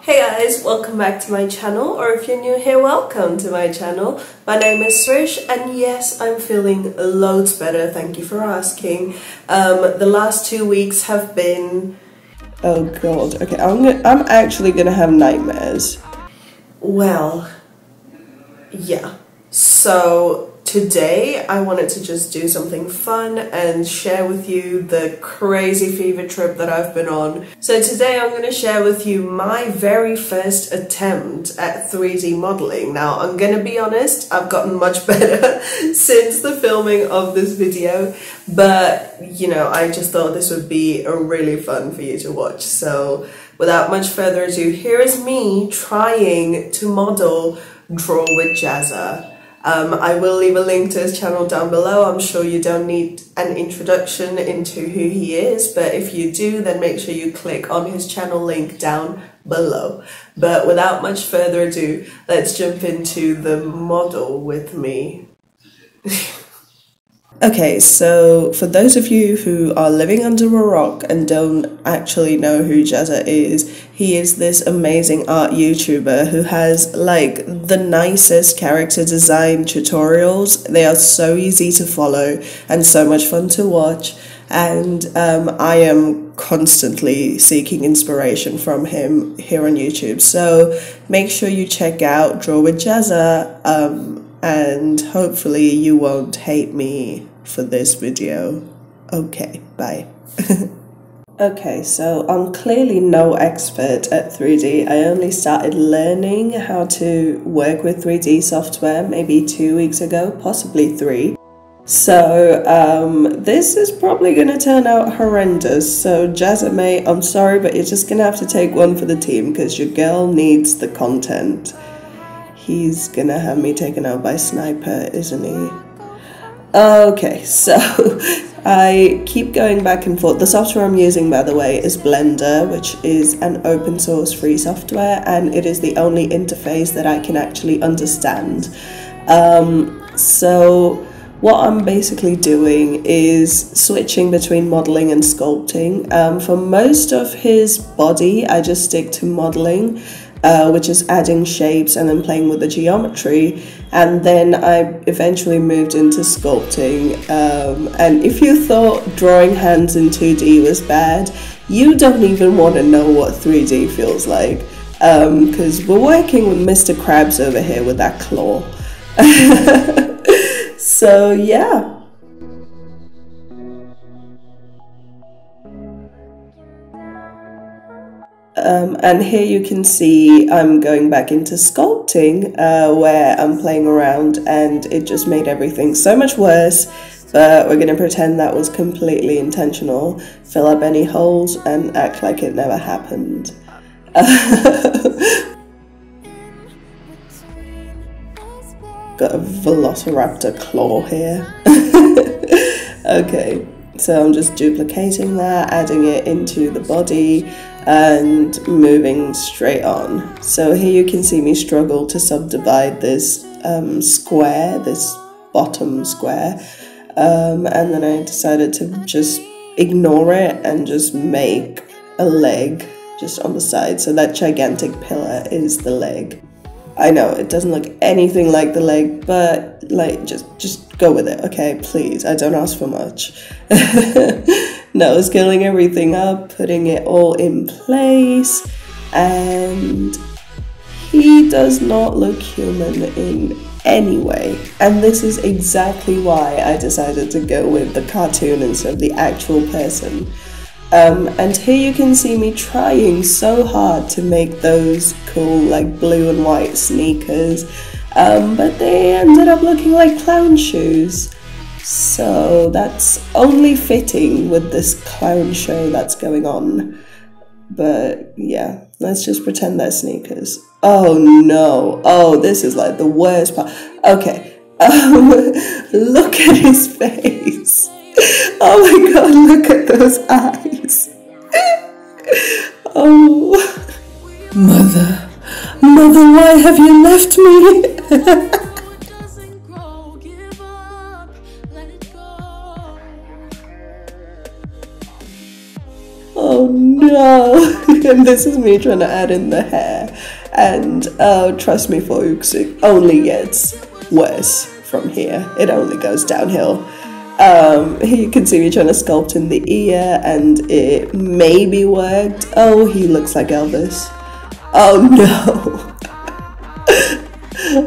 Hey guys, welcome back to my channel, or if you're new here, welcome to my channel. My name is Srish, and yes, I'm feeling loads better, thank you for asking. The last 2 weeks have been... oh god, okay, I'm actually gonna have nightmares. Well, yeah. So today I wanted to just do something fun and share with you the crazy fever trip that I've been on. So today I'm going to share with you my very first attempt at 3D modeling. Now I'm going to be honest, I've gotten much better since the filming of this video, but you know, I just thought this would be a really fun for you to watch. So without much further ado, here is me trying to model Draw with Jazza. I will leave a link to his channel down below. I'm sure you don't need an introduction into who he is, but if you do, then make sure you click on his channel link down below. But without much further ado, let's jump into the model with me. Okay, so for those of you who are living under a rock and don't actually know who Jezza is, he is this amazing art YouTuber who has like the nicest character design tutorials. They are so easy to follow and so much fun to watch, and I am constantly seeking inspiration from him here on YouTube. So make sure you check out Draw with Jazza, and hopefully you won't hate me for this video. Okay, bye. Okay, so I'm clearly no expert at 3D. I only started learning how to work with 3D software maybe 2 weeks ago, possibly 3. So this is probably going to turn out horrendous. So Jazza mate, I'm sorry, but you're just going to have to take one for the team because your girl needs the content. He's going to have me taken out by sniper, isn't he? Okay, so I keep going back and forth. The software I'm using, by the way, is Blender, which is an open source free software, and it is the only interface that I can actually understand. So what I'm basically doing is switching between modeling and sculpting. For most of his body, I just stick to modeling, which is adding shapes and then playing with the geometry, and then I eventually moved into sculpting. And if you thought drawing hands in 2D was bad, you don't even want to know what 3D feels like, because we're working with Mr. Krabs over here with that claw. So yeah. And here you can see I'm going back into sculpting, where I'm playing around, and it just made everything so much worse, but we're going to pretend that was completely intentional, fill up any holes and act like it never happened. Got a velociraptor claw here. Okay, so I'm just duplicating that, adding it into the body, and moving straight on. So here you can see me struggle to subdivide this square, this bottom square, and then I decided to just ignore it and just make a leg just on the side. So that gigantic pillar is the leg. I know it doesn't look anything like the leg, but like just go with it, okay? Please, I don't ask for much. No, scaling everything up, putting it all in place, and he does not look human in any way. And this is exactly why I decided to go with the cartoon instead of the actual person. And here you can see me trying so hard to make those cool like blue and white sneakers, but they ended up looking like clown shoes. So that's only fitting with this clown show that's going on. But yeah, let's just pretend they're sneakers. Oh no, oh, this is like the worst part. Okay, look at his face. Oh my god, look at those eyes. Oh, mother, why have you left me? Oh no. And this is me trying to add in the hair. And trust me folks, it only gets worse from here. It only goes downhill. Here you can see me trying to sculpt in the ear, and it maybe worked. Oh, he looks like Elvis. Oh no.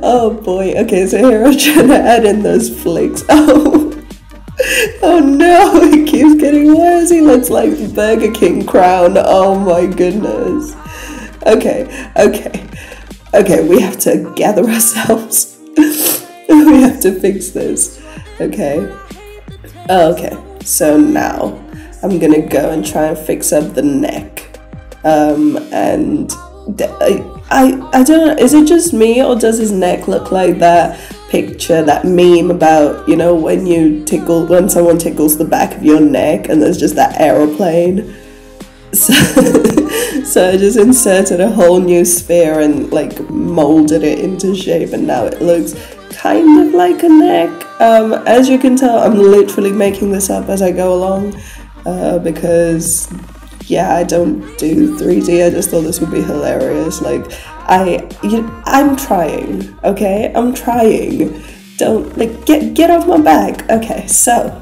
Oh boy. Okay, so here I'm trying to add in those flicks. Oh no, it keeps getting worse. He looks like the Burger King crown. Oh my goodness. Okay, we have to gather ourselves. We have to fix this. Okay, so now I'm gonna go and try and fix up the neck. And I don't know, is it just me, or does his neck look like that picture, that meme about, you know, when someone tickles the back of your neck and there's just that aeroplane? So I just inserted a whole new sphere and like molded it into shape, and now it looks kind of like a neck. As you can tell, I'm literally making this up as I go along, because yeah, I don't do 3D. I just thought this would be hilarious. Like, I'm trying, okay? I'm trying. Don't, like, get off my back. Okay, so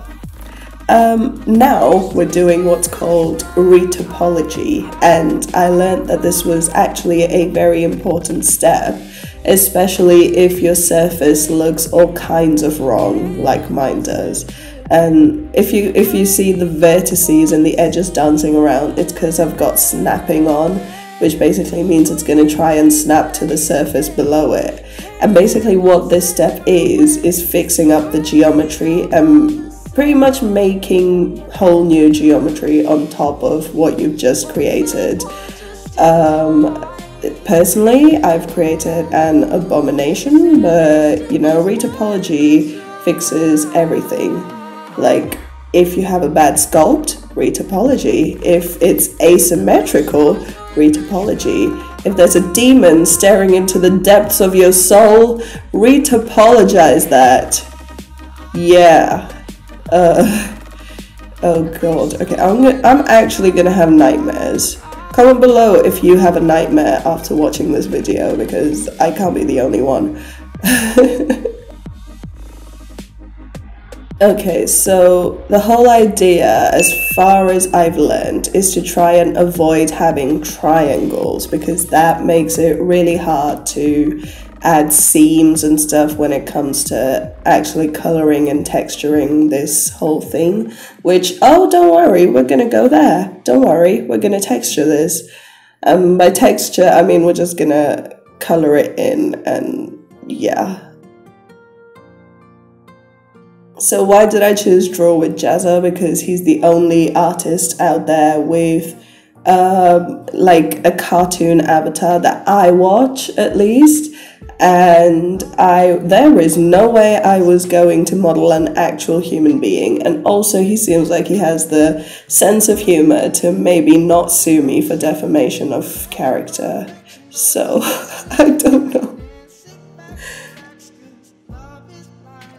now we're doing what's called retopology, and I learned that this was actually a very important step, especially if your surface looks all kinds of wrong, like mine does. And if you see the vertices and the edges dancing around, it's because I've got snapping on, which basically means it's going to try and snap to the surface below it. And basically what this step is fixing up the geometry and pretty much making whole new geometry on top of what you've just created. Personally, I've created an abomination, but you know, retopology fixes everything. Like, if you have a bad sculpt, retopology. If it's asymmetrical, retopology. If there's a demon staring into the depths of your soul, retopologize that. Yeah. Oh god. Okay, I'm actually gonna have nightmares. Comment below if you have a nightmare after watching this video, because I can't be the only one. Okay, so the whole idea, as far as I've learned, is to try and avoid having triangles, because that makes it really hard to add seams and stuff when it comes to actually coloring and texturing this whole thing. Which, oh, don't worry, we're gonna go there. Don't worry, we're gonna texture this. By texture, I mean we're just gonna color it in, and yeah. So why did I choose Draw with Jazza? Because he's the only artist out there with like a cartoon avatar that I watch, at least. And there is no way I was going to model an actual human being. And also he seems like he has the sense of humor to maybe not sue me for defamation of character. So I don't know.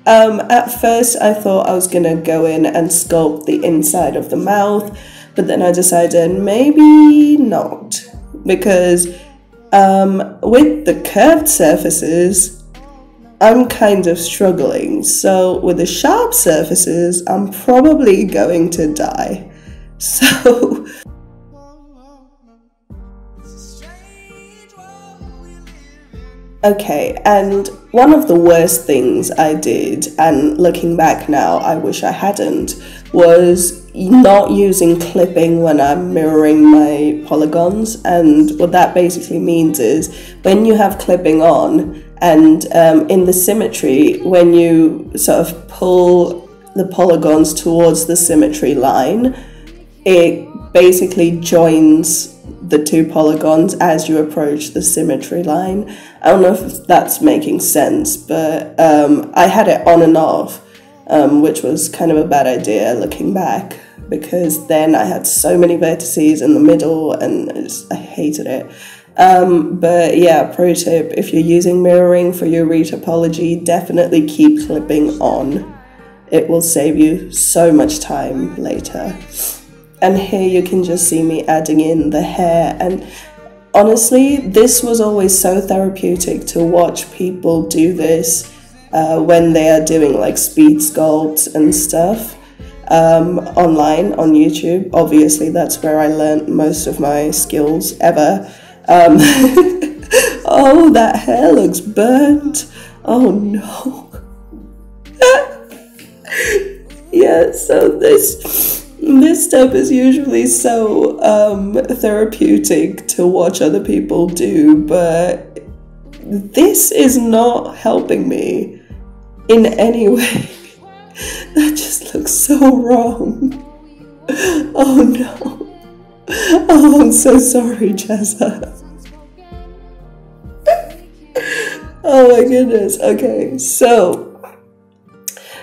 At first I thought I was gonna go in and sculpt the inside of the mouth, but then I decided maybe not, because with the curved surfaces I'm kind of struggling, so with the sharp surfaces I'm probably going to die. So okay, and one of the worst things I did, and looking back now I wish I hadn't, was not using clipping when I'm mirroring my polygons. And what that basically means is when you have clipping on and in the symmetry, when you sort of pull the polygons towards the symmetry line, it basically joins the two polygons as you approach the symmetry line. I don't know if that's making sense, but I had it on and off, which was kind of a bad idea looking back, because then I had so many vertices in the middle and I hated it. But yeah, pro tip, if you're using mirroring for your retopology, definitely keep clipping on. It will save you so much time later. And here you can just see me adding in the hair. And honestly, this was always so therapeutic to watch people do this when they are doing like speed sculpts and stuff online on YouTube. Obviously, that's where I learned most of my skills ever. Oh, that hair looks burnt. Oh no. Yeah, so this step is usually so therapeutic to watch other people do, but this is not helping me in any way. That just looks so wrong. Oh no. Oh, I'm so sorry, Jezza. Oh my goodness. Okay, so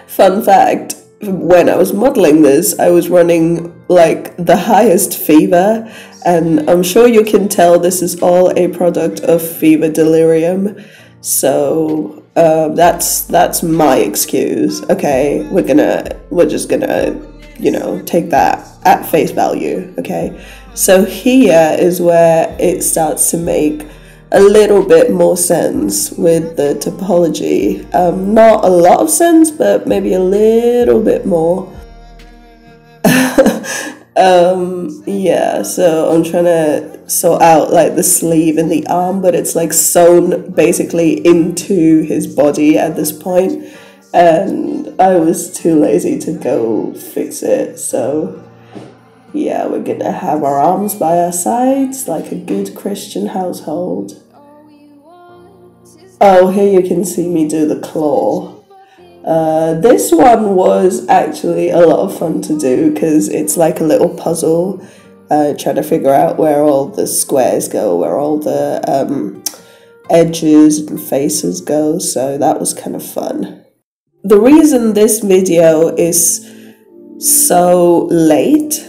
fun fact, when I was modeling this, I was running like the highest fever, and I'm sure you can tell this is all a product of fever delirium. So that's my excuse. Okay, we're just gonna, you know, take that at face value. Okay, so here is where it starts to make a little bit more sense with the topology. Not a lot of sense, but maybe a little bit more. Yeah, so I'm trying to sort out like the sleeve and the arm, but it's like sewn basically into his body at this point, and I was too lazy to go fix it. So yeah, we're gonna have our arms by our sides like a good Christian household. Oh, here you can see me do the claw. This one was actually a lot of fun to do because it's like a little puzzle, trying to figure out where all the squares go, where all the edges and faces go, so that was kind of fun. The reason this video is so late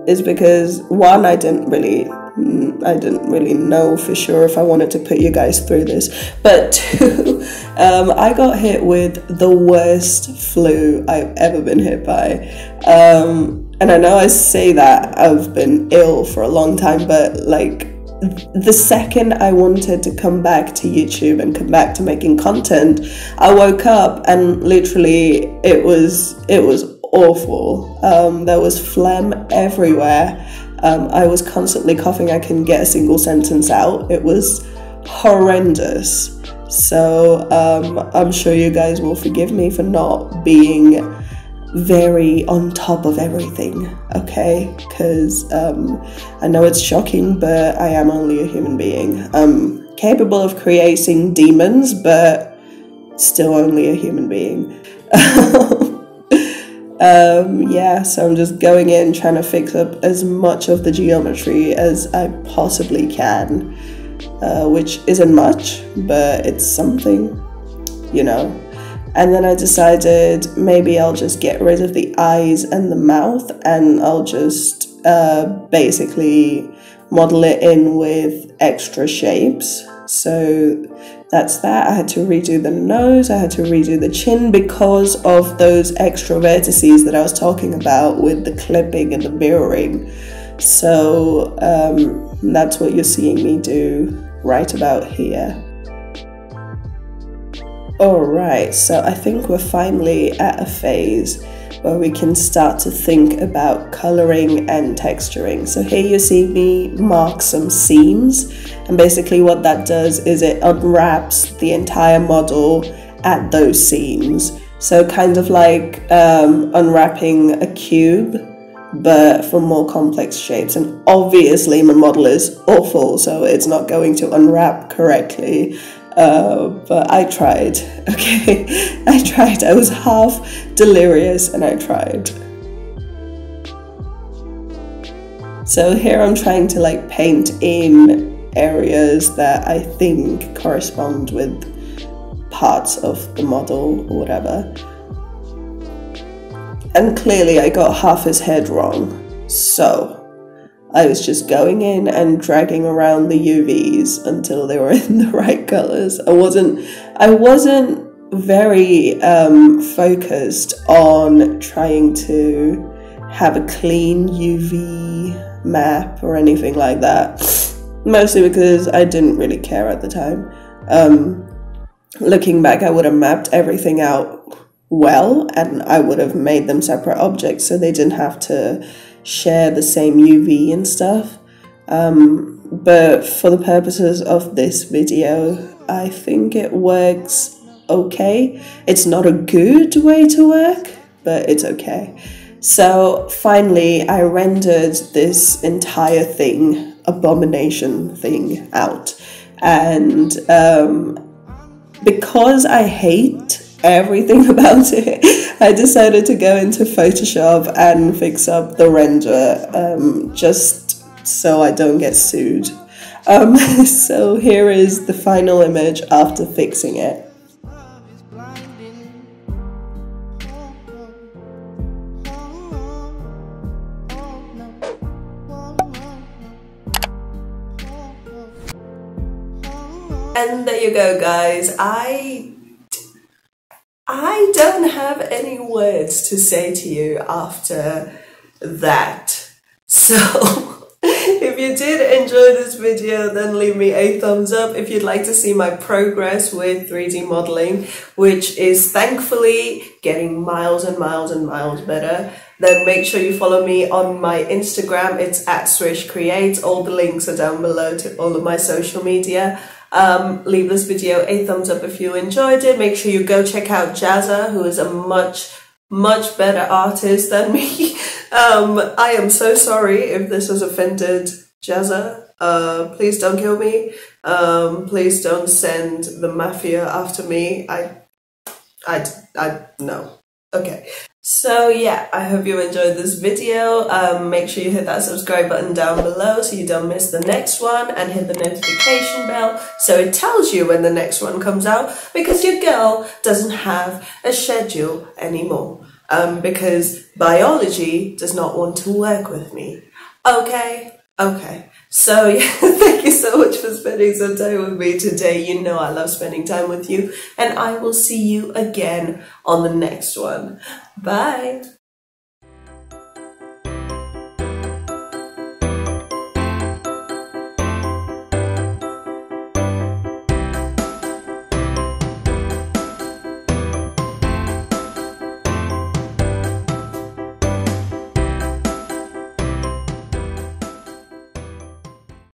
is because, one, I didn't really know for sure if I wanted to put you guys through this, but two, I got hit with the worst flu I've ever been hit by, and I know I say that I've been ill for a long time, but like the second I wanted to come back to YouTube and come back to making content, I woke up and literally it was awful. There was phlegm everywhere. I was constantly coughing. I couldn't get a single sentence out. It was horrendous. So I'm sure you guys will forgive me for not being very on top of everything, okay? Because I know it's shocking, but I am only a human being. I'm capable of creating demons, but still only a human being. Yeah, so I'm just going in trying to fix up as much of the geometry as I possibly can, which isn't much, but it's something, you know. And then I decided maybe I'll just get rid of the eyes and the mouth, and I'll just basically model it in with extra shapes. So that's that. I had to redo the nose, I had to redo the chin because of those extra vertices that I was talking about with the clipping and the mirroring. So that's what you're seeing me do right about here. Alright, so I think we're finally at a phase where we can start to think about colouring and texturing. So here you see me mark some seams, and basically what that does is it unwraps the entire model at those seams. So kind of like unwrapping a cube, but for more complex shapes. And obviously my model is awful, so it's not going to unwrap correctly. But I tried, okay? I tried. I was half delirious and I tried. So here I'm trying to like paint in areas that I think correspond with parts of the model or whatever. And clearly I got half his head wrong. So I was just going in and dragging around the UVs until they were in the right colors. I wasn't very focused on trying to have a clean UV map or anything like that, mostly because I didn't really care at the time. Looking back, I would have mapped everything out well, and I would have made them separate objects so they didn't have to share the same UV and stuff. But for the purposes of this video, I think it works okay. It's not a good way to work, but it's okay. So finally, I rendered this entire thing, abomination thing, out. And because I hate everything about it, I decided to go into Photoshop and fix up the render, just so I don't get sued. So here is the final image after fixing it. And there you go, guys. I don't have any words to say to you after that. So if you did enjoy this video, then leave me a thumbs up. If you'd like to see my progress with 3D modeling, which is thankfully getting miles and miles and miles better, then make sure you follow me on my Instagram. It's @Srish Creates. All the links are down below to all of my social media. Leave this video a thumbs up if you enjoyed it. Make sure you go check out Jezza, who is a much better artist than me. I am so sorry if this has offended Jezza. Please don't kill me. Please don't send the mafia after me. No. Okay. So yeah, I hope you enjoyed this video. Make sure you hit that subscribe button down below so you don't miss the next one, and hit the notification bell so it tells you when the next one comes out, because your girl doesn't have a schedule anymore. Because biology does not want to work with me. Okay. So yeah, thank you so much for spending some time with me today. You know I love spending time with you, and I will see you again on the next one. Bye.